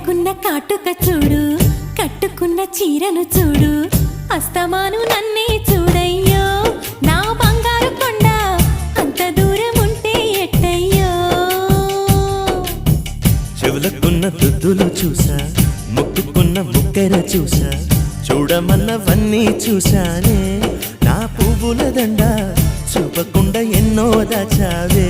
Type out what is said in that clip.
కట్టుకున్న కాటుక చూడు, కట్టుకున్న చీరను చూడు, అస్తమాను నన్నే చూడయ్యో నా బంగారు కొండ, అంత దూరం ఉంటే ఎట్టయ్యో. చెవులకున్న దుద్దులు చూసా, ముక్కుకున్న ముక్కెర చూసా, చూడమన్నవన్నీ చూశానే. నా పువ్వుల దండ చూపకుండా ఎన్నో దాచావే.